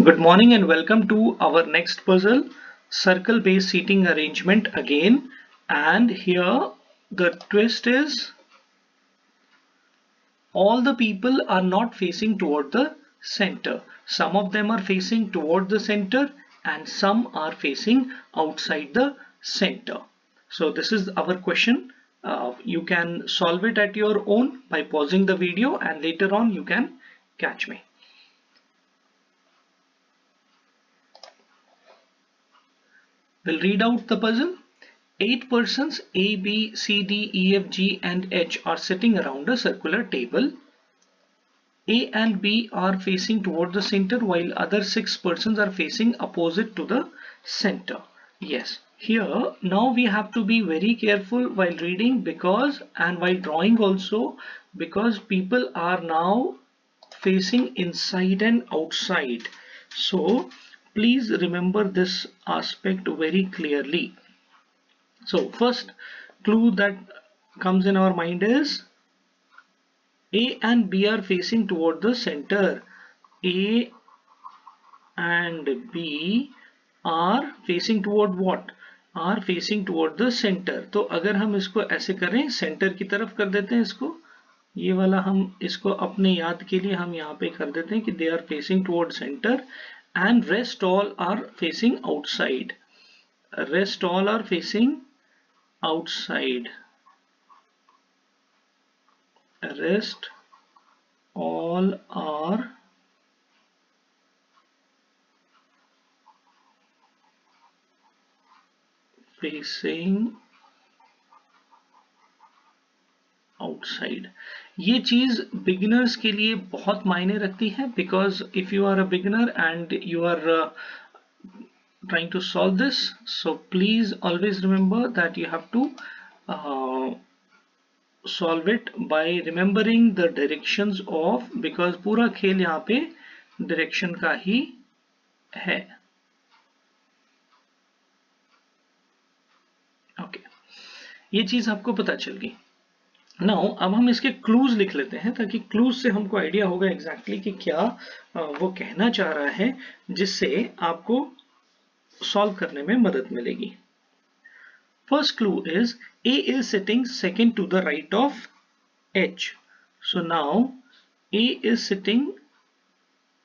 Good morning and welcome to our next puzzle, circle based seating arrangement again. And here the twist is all the people are not facing toward the center. Some of them are facing toward the center and some are facing outside the center. So this is our question. You can solve it at your own by pausing the video and later on you can catch me. We'll read out the puzzle. 8 persons A, B, C, D, E, F, G and H are sitting around a circular table. A and B are facing toward the center while other 6 persons are facing opposite to the center. Yes, here now we have to be very careful while reading because and while drawing also, because people are now facing inside and outside. So please remember this aspect very clearly. So first clue that comes in our mind is A and B are facing toward the center. A and B are facing toward what? Are facing toward the center. तो अगर हम इसको ऐसे करें, centre की तरफ कर देते हैं इसको, ये वाला हम इसको अपने याद के लिए हम यहाँ पे कर देते हैं कि they are facing toward center and rest all are facing outside. Rest all are facing outside. Rest all are facing outside. ये चीज बिगिनर्स के लिए बहुत मायने रखती है because if you are a beginner and you are trying to solve this, so please always remember that you have to solve it by remembering the directions of, because पूरा खेल यहाँ पे डायरेक्शन का ही है. ओके, ये चीज आपको पता चल गई. नाउ अब हम इसके क्लूज लिख लेते हैं ताकि क्लूज से हमको आइडिया होगा एग्जैक्टली कि क्या वो कहना चाह रहा है, जिससे आपको सॉल्व करने में मदद मिलेगी. First clue is A is sitting second to the right of H. So now A is sitting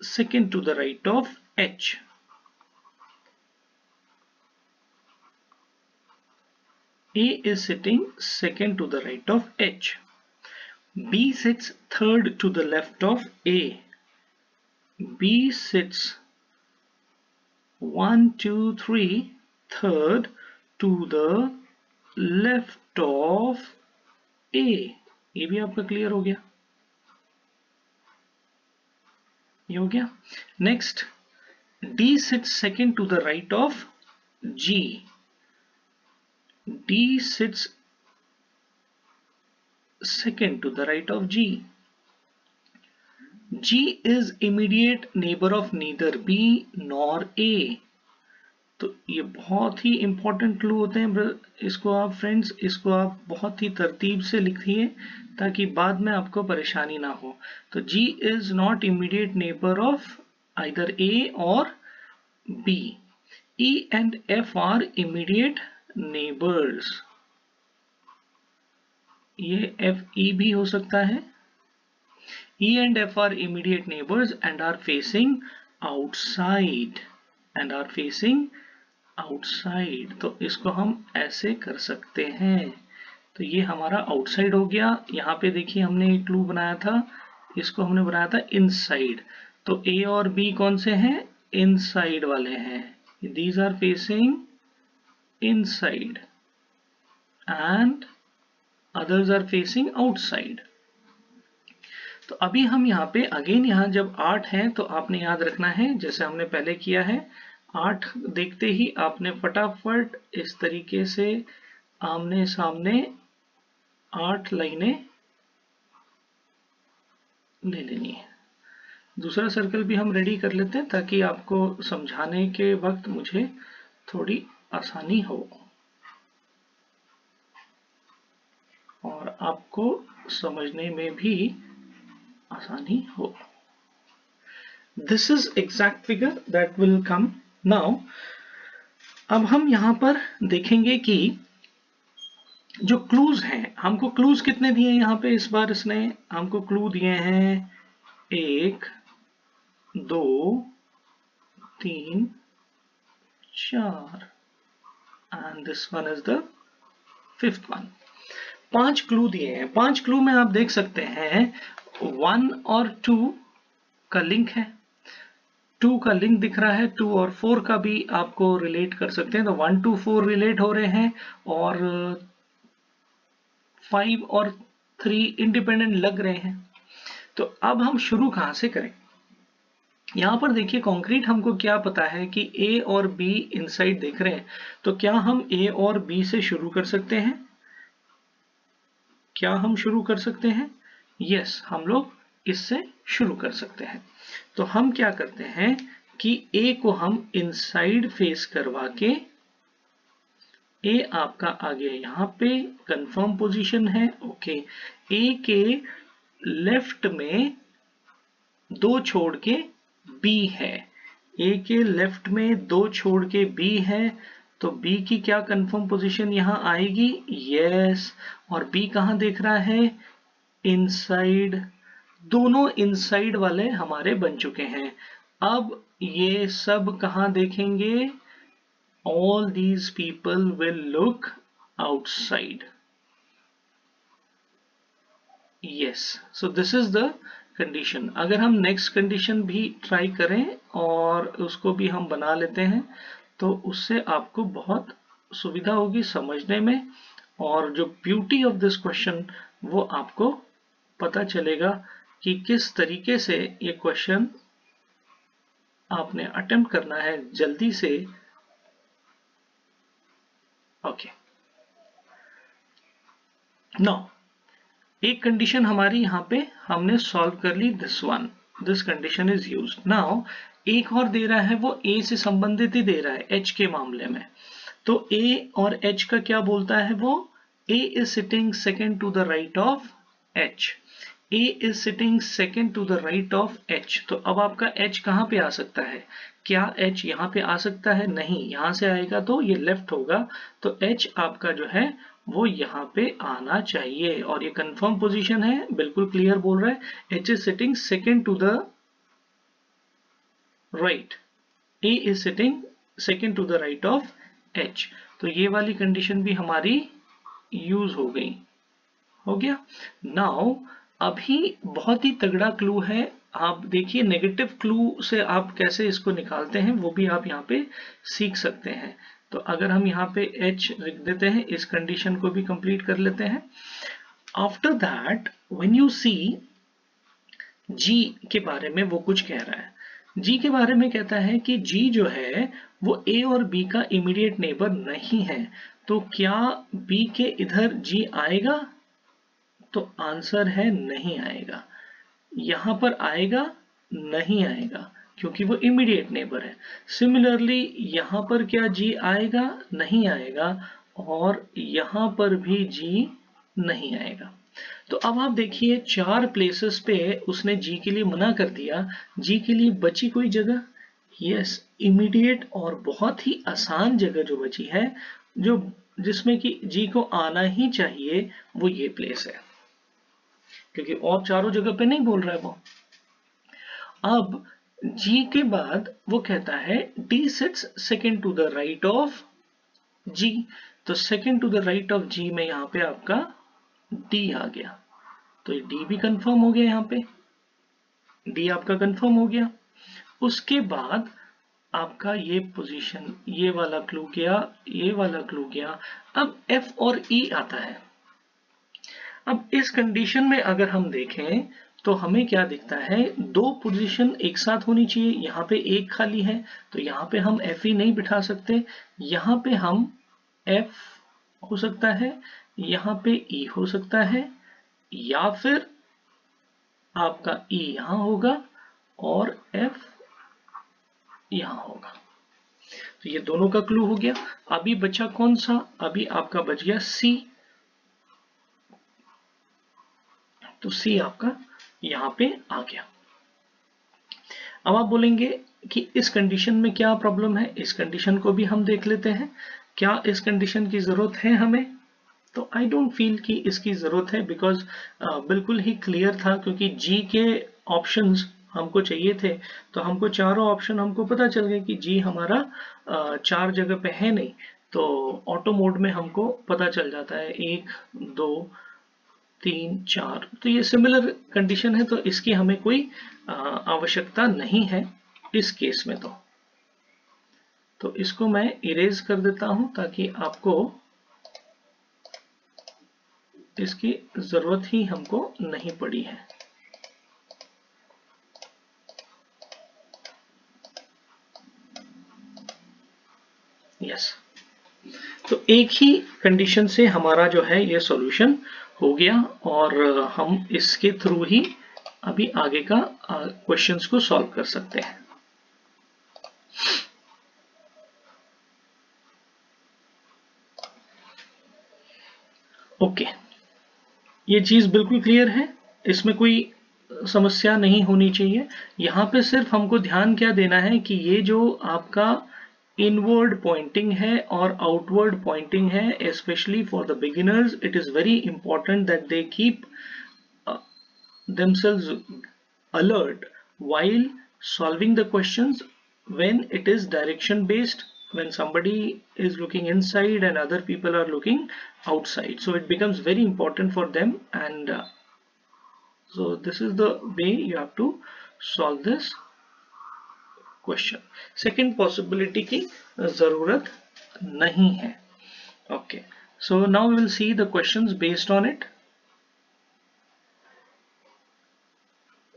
second to the right of H. A is sitting second to the right of H. B sits third to the left of A. B sits 1, 2, 3 third to the left of A. ये भी आपका clear हो गया. ये हो गया. Next D sits second to the right of G. D sits second to the right of G. G is immediate neighbor of neither B nor A. तो ये बहुत ही इंपॉर्टेंट क्लू होते हैं. इसको आप फ्रेंड्स, इसको आप बहुत ही तरतीब से लिखिए ताकि बाद में आपको परेशानी ना हो. तो G is not immediate neighbor of either A or B. E and F are immediate neighbors. ये F E भी हो सकता है. E and F are immediate neighbors and are facing outside. And are facing outside. तो इसको हम ऐसे कर सकते हैं. तो ये हमारा आउटसाइड हो गया. यहाँ पे देखिए हमने एक क्लू बनाया था, इसको हमने बनाया था इनसाइड. तो A और B कौन से हैं? इनसाइड वाले हैं. These are facing inside and others are facing outside. तो अभी हम यहाँ पे अगेन, यहाँ जब 8 है तो आपने याद रखना है जैसे हमने पहले किया है. 8 देखते ही आपने फटाफट इस तरीके से आमने सामने 8 लाइनें ले लेनी है. दूसरा सर्कल भी हम रेडी कर लेते हैं ताकि आपको समझाने के वक्त मुझे थोड़ी आसानी हो और आपको समझने में भी आसानी हो. This is exact figure that will come now. अब हम यहाँ पर देखेंगे कि जो क्लूज हैं, हमको क्लूज कितने दिए यहाँ पे इस बार इसने हमको क्लू दिए हैं 1 2 3 4 and this one is the fifth one. 5 clue दिए हैं। 5 क्लू में आप देख सकते हैं 1 और 2 का लिंक है, 2 का लिंक दिख रहा है, 2 और 4 का भी आपको रिलेट कर सकते हैं। तो 1 2 4 रिलेट हो रहे हैं और 5 और 3 इंडिपेंडेंट लग रहे हैं। तो अब हम शुरू कहां से करें? यहां पर देखिए कॉन्क्रीट हमको क्या पता है कि ए और बी इनसाइड देख रहे हैं, तो क्या हम ए और बी से शुरू कर सकते हैं? क्या हम शुरू कर सकते हैं? यस, हम लोग इससे शुरू कर सकते हैं। तो हम क्या करते हैं कि ए को हम इनसाइड फेस करवा के, ए आपका आ गया यहाँ पे, कंफर्म पोजीशन है, ओके। ए के लेफ्ट में 2 छोड़ के बी है, ए के लेफ्ट में 2 छोड़ के बी है, तो बी की क्या कंफर्म पोजीशन यहां आएगी? यस। और बी कहां देख रहा है? इनसाइड। दोनों इनसाइड वाले हमारे बन चुके हैं। अब ये सब कहां देखेंगे? All these people will look outside. Yes, so this is the condition. अगर हम नेक्स्ट कंडीशन भी ट्राई करें और उसको भी हम बना लेते हैं तो उससे आपको बहुत सुविधा होगी समझने में, और जो ब्यूटी ऑफ दिस क्वेश्चन वो आपको पता चलेगा कि किस तरीके से ये क्वेश्चन आपने अटेम्प्ट करना है जल्दी से। ओके, नाउ एक कंडीशन हमारी यहाँ पे हमने सॉल्व कर ली, this one, this condition is used. Now एक और दे रहा है, वो ए से संबंधित ही दे रहा है एच के मामले में। तो ए और एच का क्या बोलता है वो? A is sitting second to the right of H. A is sitting second to the right of H. तो अब आपका एच कहाँ पे आ सकता है? क्या एच यहाँ पे आ सकता है? नहीं, यहां से आएगा तो ये लेफ्ट होगा, तो एच आपका जो है वो यहाँ पे आना चाहिए। और ये कंफर्म पोजीशन है, बिल्कुल क्लियर बोल रहा है, H is sitting second to the right, A is sitting second to the right of H. तो ये वाली कंडीशन भी हमारी यूज हो गई, हो गया। नाउ अभी बहुत ही तगड़ा क्लू है, आप देखिए नेगेटिव क्लू से आप कैसे इसको निकालते हैं वो भी आप यहाँ पे सीख सकते हैं। तो अगर हम यहाँ पे H लिख देते हैं, इस कंडीशन को भी कंप्लीट कर लेते हैं। After that when you see G के बारे में वो कुछ कह रहा है। G के बारे में कहता है कि G जो है वो A और B का इमीडिएट नेबर नहीं है। तो क्या B के इधर G आएगा? तो आंसर है नहीं आएगा। यहां पर आएगा? नहीं आएगा, क्योंकि वो इमीडिएट नेबर है। सिमिलरली यहां पर क्या G आएगा? नहीं आएगा, और यहां पर भी G नहीं आएगा। तो अब आप देखिए 4 प्लेसेस पे उसने G के लिए मना कर दिया। G के लिए बची कोई जगह? यस, इमीडिएट और बहुत ही आसान जगह जो बची है, जो जिसमें कि G को आना ही चाहिए, वो ये प्लेस है, क्योंकि और चारों जगह पे नहीं बोल रहा है वो। अब G के बाद वो कहता है D sits second to the right of G। तो second to the right of G में यहाँ पे आपका D आ गया, तो D भी कंफर्म हो गया, यहाँ पे D आपका कंफर्म हो गया। उसके बाद आपका ये पोजीशन, ये वाला क्लू गया, ये वाला क्लू गया। अब F और E आता है। अब इस कंडीशन में अगर हम देखें तो हमें क्या दिखता है? 2 पोजीशन एक साथ होनी चाहिए। यहाँ पे एक खाली है, तो यहाँ पे हम F ही नहीं बिठा सकते, यहाँ पे हम F हो सकता है, यहाँ पे E हो सकता है, या फिर आपका E यहाँ होगा और F यहाँ होगा। तो ये दोनों का क्लू हो गया। अभी बचा कौन सा? अभी आपका बच गया C। तो C आपका यहाँ पे आ गया। अब आप बोलेंगे कि इस कंडीशन में क्या प्रॉब्लम है, इस कंडीशन को भी हम देख लेते हैं, क्या इस कंडीशन की जरूरत है हमें? तो आई डोंट फील कि इसकी जरूरत है, बिकॉज बिल्कुल ही क्लियर था, क्योंकि जी के ऑप्शंस हमको चाहिए थे, तो हमको चारों ऑप्शन हमको पता चल गए कि जी हमारा 4 जगह पे है नहीं, तो ऑटो मोड में हमको पता चल जाता है 1 2 3 4, तो ये सिमिलर कंडीशन है, तो इसकी हमें कोई आवश्यकता नहीं है इस केस में। तो इसको मैं इरेज कर देता हूं ताकि आपको इसकी जरूरत ही हमको नहीं पड़ी है। यस, तो एक ही कंडीशन से हमारा जो है ये सॉल्यूशन हो गया, और हम इसके थ्रू ही अभी आगे का क्वेश्चंस को सॉल्व कर सकते हैं। ओके, ये चीज बिल्कुल क्लियर है, इसमें कोई समस्या नहीं होनी चाहिए। यहाँ पे सिर्फ हमको ध्यान क्या देना है कि ये जो आपका इनवर्ड पॉइंटिंग है और आउटवर्ड पॉइंटिंग है, specially for the beginners, it is very important that they keep themselves alert while solving the questions when it is direction based, when somebody is looking inside and other people are looking outside, so it becomes very important for them, and so this is the way you have to solve this question. Second possibility की जरूरत नहीं है. Okay, so now we will see the questions based on it.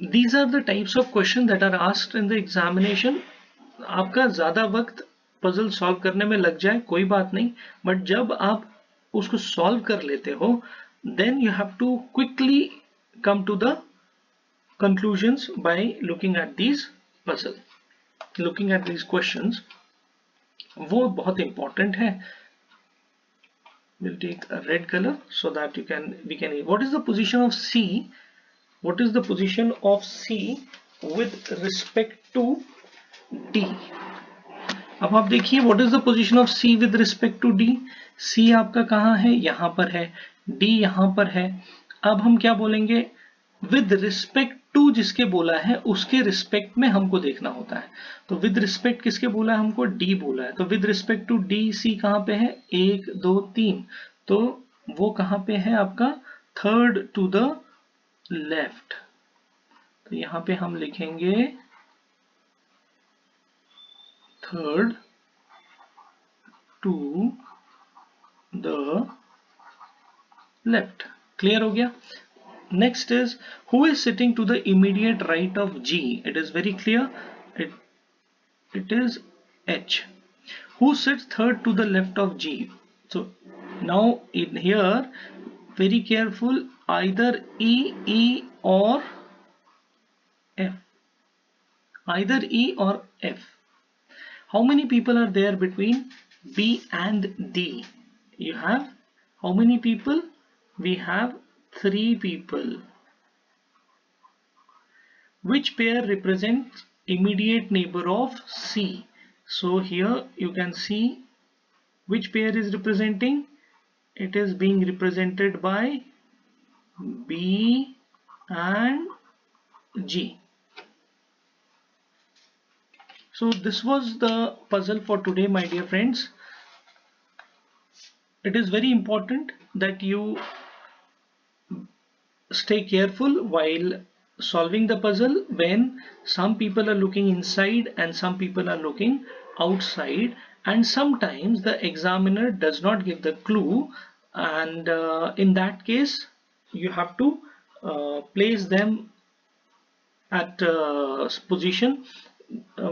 These are the types of questions that are asked in the examination. आपका ज़्यादा वक्त puzzle solve करने में लग जाए कोई बात नहीं, बट जब आप उसको सॉल्व कर लेते हो, then you have to quickly come to the conclusions by looking at these puzzle, looking at these questions, वो बहुत important है. We'll take a red color so that we can. What is the position of C? What is the position of C with respect to D? अब आप देखिए, what is the position of C with respect to D? C आपका कहाँ है? यहाँ पर है, D यहाँ पर है. अब हम क्या बोलेंगे? With respect to जिसके बोला है उसके रिस्पेक्ट में हमको देखना होता है. तो with respect किसके बोला है? हमको D बोला है. तो with respect to D, C कहाँ पे है? 1 2 3, तो वो कहाँ पे है आपका? Third to the left. तो यहाँ पे हम लिखेंगे third to the left. Clear हो गया? Next is who is sitting to the immediate right of G? It is very clear, it is H. Who sits third to the left of G? So now in here, very careful, either E or F, either E or F. How many people are there between B and D? You have how many people? We have 3 people. Which pair represents immediate neighbor of C? So here you can see which pair is representing. It is being represented by B and G. So this was the puzzle for today, my dear friends. It is very important that you stay careful while solving the puzzle when some people are looking inside and some people are looking outside, and sometimes the examiner does not give the clue, and in that case you have to place them at position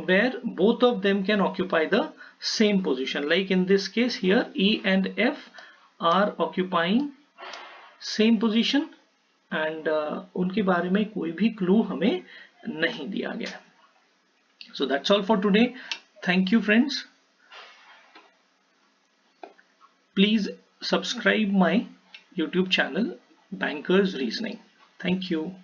where both of them can occupy the same position. Like in this case here, E and F are occupying same position, and उनके बारे में कोई भी clue हमें नहीं दिया गया. So that's all for today. Thank you, friends. Please subscribe my YouTube channel, Bankers Reasoning. Thank you.